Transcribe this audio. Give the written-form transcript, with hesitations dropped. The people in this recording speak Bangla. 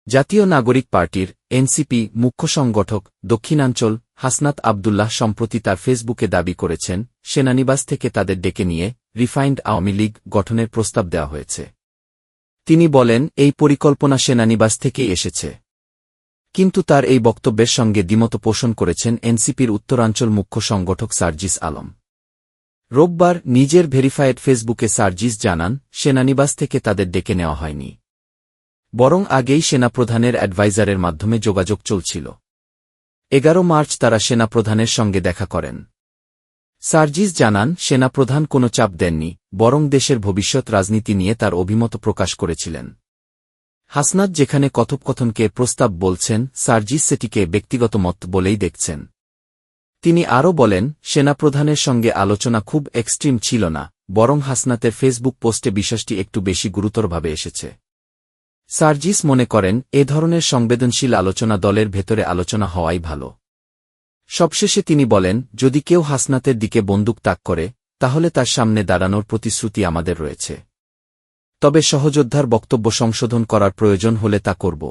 জাতীয় নাগরিক পার্টির এনসিপি মুখ্য সংগঠক দক্ষিণাঞ্চল হাসনাত আবদুল্লাহ সম্প্রতি তার ফেসবুকে দাবি করেছেন সেনানিবাস থেকে তাদের ডেকে নিয়ে রিফাইন্ড আওয়ামী লীগ গঠনের প্রস্তাব দেওয়া হয়েছে। তিনি বলেন, এই পরিকল্পনা সেনানিবাস থেকেই এসেছে। কিন্তু তার এই বক্তব্যের সঙ্গে দ্বিমত পোষণ করেছেন এনসিপির উত্তরাঞ্চল মুখ্য সংগঠক সার্জিস আলম। রোববার নিজের ভেরিফায়েড ফেসবুকে সার্জিস জানান, সেনানিবাস থেকে তাদের ডেকে নেওয়া হয়নি, বরং আগেই সেনাপ্রধানের অ্যাডভাইজারের মাধ্যমে যোগাযোগ চলছিল। 11 মার্চ তারা সেনাপ্রধানের সঙ্গে দেখা করেন। সার্জিস জানান, সেনাপ্রধান কোনো চাপ দেননি, বরং দেশের ভবিষ্যৎ রাজনীতি নিয়ে তার অভিমত প্রকাশ করেছিলেন। হাসনাত যেখানে কথোপকথনকে প্রস্তাব বলছেন, সার্জিস সেটিকে ব্যক্তিগত মত বলেই দেখছেন। তিনি আরও বলেন, সেনাপ্রধানের সঙ্গে আলোচনা খুব এক্সট্রিম ছিল না, বরং হাসনাতের ফেসবুক পোস্টে বিষয়টি একটু বেশি গুরুতরভাবে এসেছে। সার্জিস মনে করেন, এ ধরনের সংবেদনশীল আলোচনা দলের ভেতরে আলোচনা হওয়াই ভালো। সবশেষে তিনি বলেন, যদি কেউ হাসনাতের দিকে বন্দুক তাক করে, তাহলে তার সামনে দাঁড়ানোর প্রতিশ্রুতি আমাদের রয়েছে। তবে সহযোদ্ধার বক্তব্য সংশোধন করার প্রয়োজন হলে তা করব।